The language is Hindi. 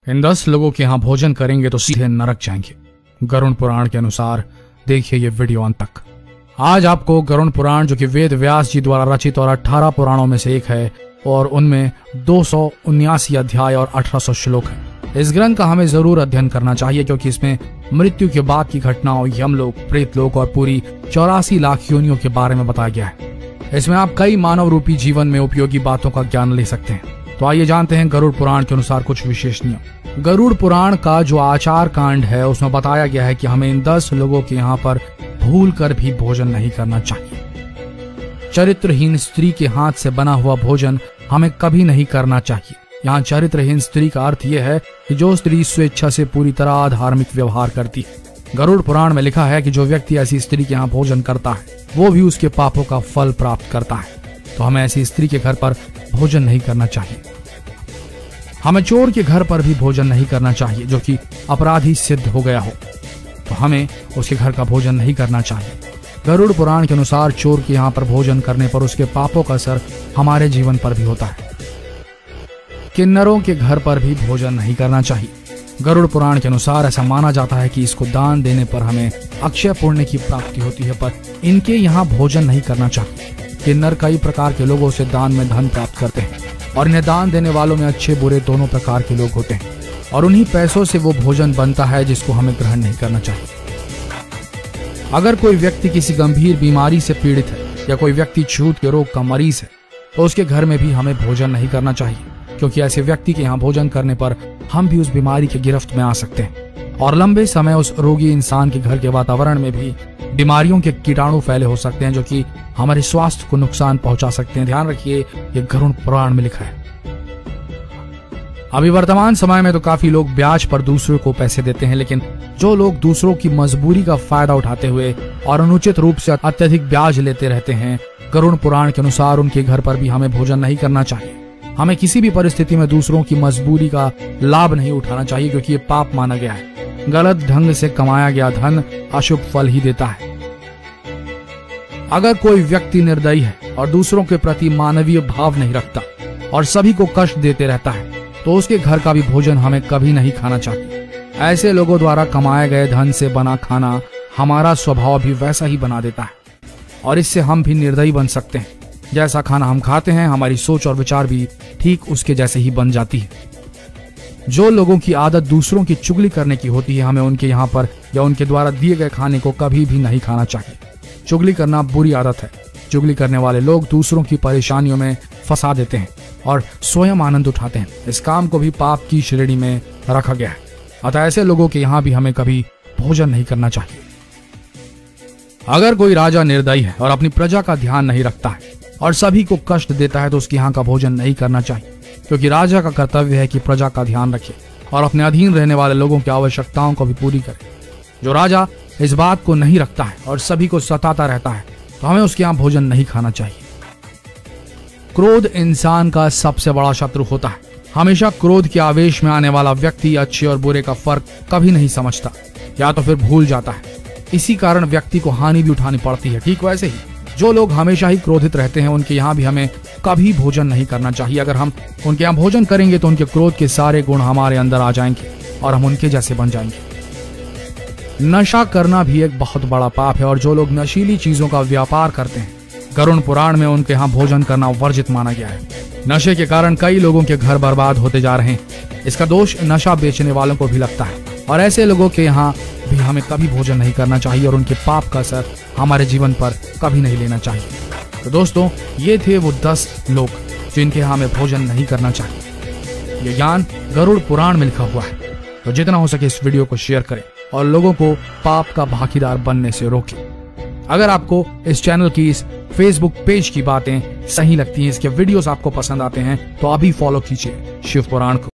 इन 10 लोगों के यहाँ भोजन करेंगे तो सीधे नरक जाएंगे, गरुड़ पुराण के अनुसार। देखिए ये वीडियो अंत तक। आज आपको गरुड़ पुराण, जो कि वेद व्यास जी द्वारा रचित और 18 पुराणों में से एक है और उनमें 279 अध्याय और 1800 श्लोक है। इस ग्रंथ का हमें जरूर अध्ययन करना चाहिए क्योंकि इसमें मृत्यु के बाद की घटनाओं, यमलोक, प्रेतलोक और पूरी 84 लाख योनियों के बारे में बताया गया है। इसमें आप कई मानव रूपी जीवन में उपयोगी बातों का ज्ञान ले सकते हैं। तो आइए जानते हैं गरुड़ पुराण के अनुसार कुछ विशेष नियम। गरुड़ पुराण का जो आचार कांड है उसमें बताया गया है कि हमें इन 10 लोगों के यहाँ पर भूल कर भी भोजन नहीं करना चाहिए। चरित्रहीन स्त्री के हाथ से बना हुआ भोजन हमें कभी नहीं करना चाहिए। यहाँ चरित्रहीन स्त्री का अर्थ यह है कि जो स्त्री स्वेच्छा से पूरी तरह धार्मिक व्यवहार करती है। गरुड़ पुराण में लिखा है कि जो व्यक्ति ऐसी स्त्री के यहाँ भोजन करता है वो भी उसके पापों का फल प्राप्त करता है। तो हमें ऐसी स्त्री के घर पर भोजन नहीं करना चाहिए। हमें चोर के घर पर भी भोजन नहीं करना चाहिए जो कि अपराधी सिद्ध हो गया हो, तो हमें उसके घर का भोजन नहीं करना चाहिए। गरुड़ पुराण के अनुसार चोर के यहाँ पर भोजन करने पर उसके पापों का असर हमारे जीवन पर भी होता है। किन्नरों के घर पर भी भोजन नहीं करना चाहिए। गरुड़ पुराण के अनुसार ऐसा माना जाता है कि इसको दान देने पर हमें अक्षय पुण्य की प्राप्ति होती है, पर इनके यहाँ भोजन नहीं करना चाहिए। किन्नर कई प्रकार के लोगों से दान में धन प्राप्त करते हैं और इन्हें दान देने वालों में अच्छे बुरे दोनों प्रकार के लोग होते हैं और उन्हीं पैसों से वो भोजन बनता है जिसको हमें ग्रहण नहीं करना चाहिए। अगर कोई व्यक्ति किसी गंभीर बीमारी से पीड़ित है या कोई व्यक्ति छूत के रोग का मरीज है तो उसके घर में भी हमें भोजन नहीं करना चाहिए, क्योंकि ऐसे व्यक्ति के यहाँ भोजन करने पर हम भी उस बीमारी की गिरफ्त में आ सकते हैं और लंबे समय उस रोगी इंसान के घर के वातावरण में भी बीमारियों के कीटाणु फैले हो सकते हैं जो कि हमारे स्वास्थ्य को नुकसान पहुंचा सकते हैं। ध्यान रखिए, ये गरुड़ पुराण में लिखा है। अभी वर्तमान समय में तो काफी लोग ब्याज पर दूसरों को पैसे देते हैं, लेकिन जो लोग दूसरों की मजबूरी का फायदा उठाते हुए और अनुचित रूप से अत्यधिक ब्याज लेते रहते हैं, गरुड़ पुराण के अनुसार उनके घर पर भी हमें भोजन नहीं करना चाहिए। हमें किसी भी परिस्थिति में दूसरों की मजबूरी का लाभ नहीं उठाना चाहिए, क्योंकि ये पाप माना गया है। गलत ढंग से कमाया गया धन अशुभ फल ही देता है। अगर कोई व्यक्ति निर्दयी है और दूसरों के प्रति मानवीय भाव नहीं रखता और सभी को कष्ट देते रहता है तो उसके घर का भी भोजन हमें कभी नहीं खाना चाहिए। ऐसे लोगों द्वारा कमाए गए धन से बना खाना हमारा स्वभाव भी वैसा ही बना देता है और इससे हम भी निर्दयी बन सकते हैं। जैसा खाना हम खाते हैं हमारी सोच और विचार भी ठीक उसके जैसे ही बन जाती है। जो लोगों की आदत दूसरों की चुगली करने की होती है, हमें उनके यहाँ पर या उनके द्वारा दिए गए खाने को कभी भी नहीं खाना चाहिए। चुगली करना बुरी आदत है। चुगली करने वाले लोग दूसरों की परेशानियों में फंसा देते हैं और स्वयं आनंद उठाते हैं। इस काम को भी पाप की श्रेणी में रखा गया है। अतः ऐसे लोगों के यहाँ भी हमें कभी भोजन नहीं करना चाहिए। अगर कोई राजा निर्दयी है और अपनी प्रजा का ध्यान नहीं रखता है और सभी को कष्ट देता है तो उसके यहाँ का भोजन नहीं करना चाहिए, क्योंकि राजा का कर्तव्य है कि प्रजा का ध्यान रखे और अपने अधीन रहने वाले लोगों की आवश्यकताओं को भी पूरी करे। जो राजा इस बात को नहीं रखता है और सभी को सताता रहता है तो हमें उसके यहाँ भोजन नहीं खाना चाहिए। क्रोध इंसान का सबसे बड़ा शत्रु होता है। हमेशा क्रोध के आवेश में आने वाला व्यक्ति अच्छे और बुरे का फर्क कभी नहीं समझता या तो फिर भूल जाता है। इसी कारण व्यक्ति को हानि भी उठानी पड़ती है। ठीक वैसे ही जो लोग हमेशा ही क्रोधित रहते हैं उनके यहाँ भी हमें कभी भोजन नहीं करना चाहिए। अगर हम उनके यहाँ भोजन करेंगे तो उनके क्रोध के सारे गुण हमारे अंदर आ जाएंगे और हम उनके जैसे बन जाएंगे। नशा करना भी एक बहुत बड़ा पाप है और जो लोग नशीली चीजों का व्यापार करते हैं, गरुड़ पुराण में उनके यहाँ भोजन करना वर्जित माना गया है। नशे के कारण कई लोगों के घर बर्बाद होते जा रहे हैं। इसका दोष नशा बेचने वालों को भी लगता है और ऐसे लोगों के यहाँ भी हमें कभी भोजन नहीं करना चाहिए और उनके पाप का असर हमारे जीवन पर कभी नहीं लेना चाहिए। तो दोस्तों, ये थे वो 10 लोग जिनके यहाँ हमें भोजन नहीं करना चाहिए। ये ज्ञान गरुड़ पुराण में लिखा हुआ है। तो जितना हो सके इस वीडियो को शेयर करें और लोगों को पाप का भागीदार बनने से रोकें। अगर आपको इस चैनल की, इस फेसबुक पेज की बातें सही लगती हैं, इसके वीडियोस आपको पसंद आते हैं तो अभी फॉलो कीजिए शिव पुराण को।